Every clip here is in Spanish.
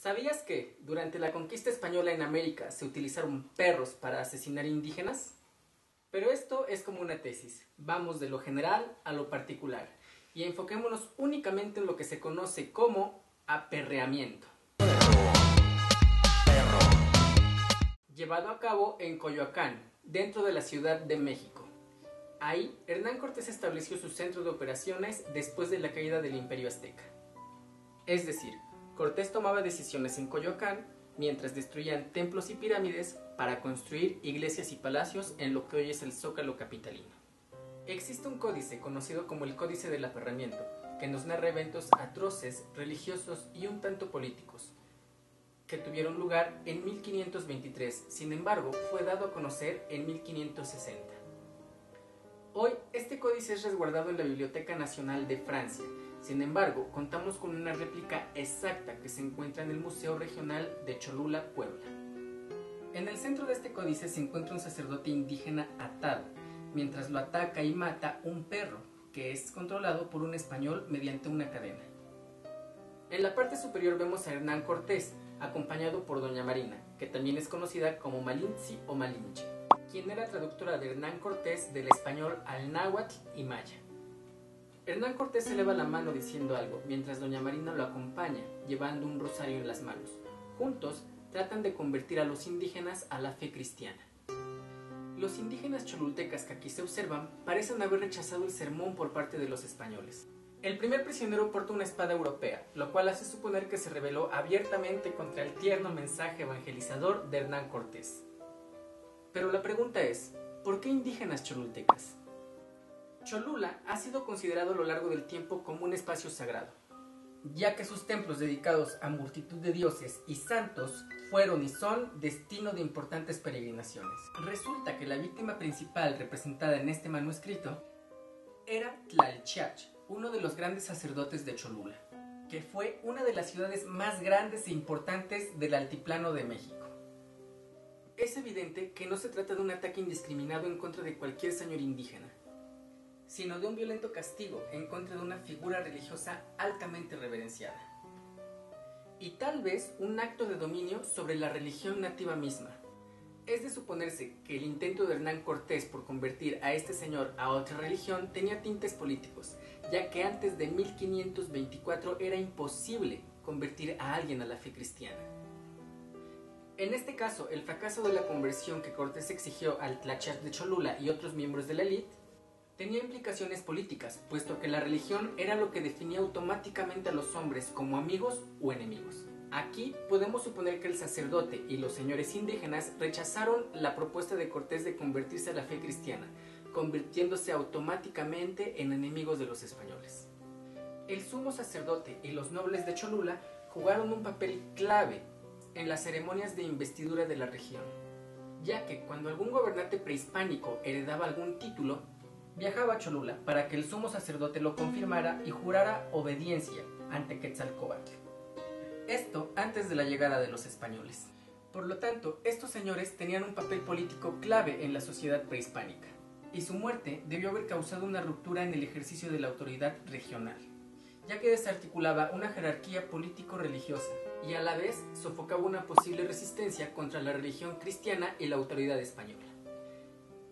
¿Sabías que durante la conquista española en América se utilizaron perros para asesinar indígenas? Pero esto es como una tesis. Vamos de lo general a lo particular y enfoquémonos únicamente en lo que se conoce como aperreamiento. Llevado a cabo en Coyoacán, dentro de la Ciudad de México. Ahí, Hernán Cortés estableció su centro de operaciones después de la caída del Imperio Azteca. Es decir, Cortés tomaba decisiones en Coyoacán mientras destruían templos y pirámides para construir iglesias y palacios en lo que hoy es el Zócalo capitalino. Existe un códice conocido como el Códice del Aperramiento, que nos narra eventos atroces, religiosos y un tanto políticos, que tuvieron lugar en 1523, sin embargo, fue dado a conocer en 1560. Hoy, este códice es resguardado en la Biblioteca Nacional de Francia. Sin embargo, contamos con una réplica exacta que se encuentra en el Museo Regional de Cholula, Puebla. En el centro de este códice se encuentra un sacerdote indígena atado, mientras lo ataca y mata un perro, que es controlado por un español mediante una cadena. En la parte superior vemos a Hernán Cortés, acompañado por Doña Marina, que también es conocida como Malinche o Malinche, quien era traductora de Hernán Cortés del español al náhuatl y maya. Hernán Cortés eleva la mano diciendo algo, mientras Doña Marina lo acompaña, llevando un rosario en las manos. Juntos, tratan de convertir a los indígenas a la fe cristiana. Los indígenas cholultecas que aquí se observan parecen haber rechazado el sermón por parte de los españoles. El primer prisionero porta una espada europea, lo cual hace suponer que se rebeló abiertamente contra el tierno mensaje evangelizador de Hernán Cortés. Pero la pregunta es, ¿por qué indígenas cholultecas? Cholula ha sido considerado a lo largo del tiempo como un espacio sagrado, ya que sus templos dedicados a multitud de dioses y santos fueron y son destino de importantes peregrinaciones. Resulta que la víctima principal representada en este manuscrito era Tlalchach, uno de los grandes sacerdotes de Cholula, que fue una de las ciudades más grandes e importantes del altiplano de México. Es evidente que no se trata de un ataque indiscriminado en contra de cualquier señor indígena, sino de un violento castigo en contra de una figura religiosa altamente reverenciada. Y tal vez un acto de dominio sobre la religión nativa misma. Es de suponerse que el intento de Hernán Cortés por convertir a este señor a otra religión tenía tintes políticos, ya que antes de 1524 era imposible convertir a alguien a la fe cristiana. En este caso, el fracaso de la conversión que Cortés exigió al Tlalchach de Cholula y otros miembros de la élite tenía implicaciones políticas, puesto que la religión era lo que definía automáticamente a los hombres como amigos o enemigos. Aquí podemos suponer que el sacerdote y los señores indígenas rechazaron la propuesta de Cortés de convertirse a la fe cristiana, convirtiéndose automáticamente en enemigos de los españoles. El sumo sacerdote y los nobles de Cholula jugaron un papel clave en las ceremonias de investidura de la región, ya que cuando algún gobernante prehispánico heredaba algún título, viajaba a Cholula para que el sumo sacerdote lo confirmara y jurara obediencia ante Quetzalcóatl. Esto antes de la llegada de los españoles. Por lo tanto, estos señores tenían un papel político clave en la sociedad prehispánica, y su muerte debió haber causado una ruptura en el ejercicio de la autoridad regional, ya que desarticulaba una jerarquía político-religiosa y a la vez sofocaba una posible resistencia contra la religión cristiana y la autoridad española.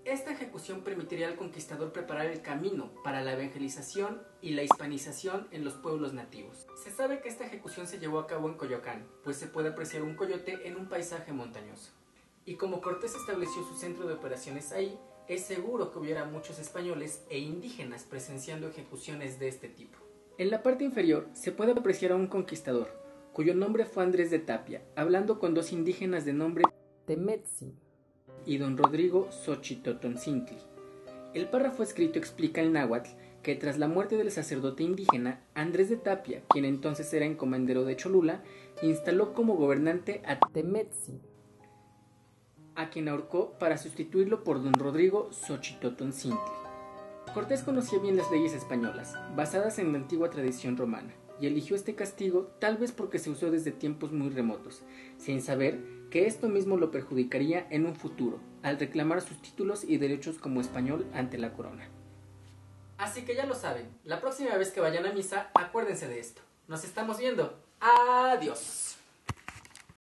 Esta ejecución permitiría al conquistador preparar el camino para la evangelización y la hispanización en los pueblos nativos. Se sabe que esta ejecución se llevó a cabo en Coyoacán, pues se puede apreciar un coyote en un paisaje montañoso. Y como Cortés estableció su centro de operaciones ahí, es seguro que hubiera muchos españoles e indígenas presenciando ejecuciones de este tipo. En la parte inferior se puede apreciar a un conquistador, cuyo nombre fue Andrés de Tapia, hablando con dos indígenas de nombre Temetzi y don Rodrigo Xochitotoncintli. El párrafo escrito explica en náhuatl que tras la muerte del sacerdote indígena, Andrés de Tapia, quien entonces era encomendero de Cholula, instaló como gobernante a Temetzi, a quien ahorcó para sustituirlo por don Rodrigo Xochitotoncintli. Cortés conocía bien las leyes españolas, basadas en la antigua tradición romana, y eligió este castigo tal vez porque se usó desde tiempos muy remotos, sin saber que esto mismo lo perjudicaría en un futuro, al reclamar sus títulos y derechos como español ante la corona. Así que ya lo saben, la próxima vez que vayan a misa, acuérdense de esto. Nos estamos viendo. ¡Adiós!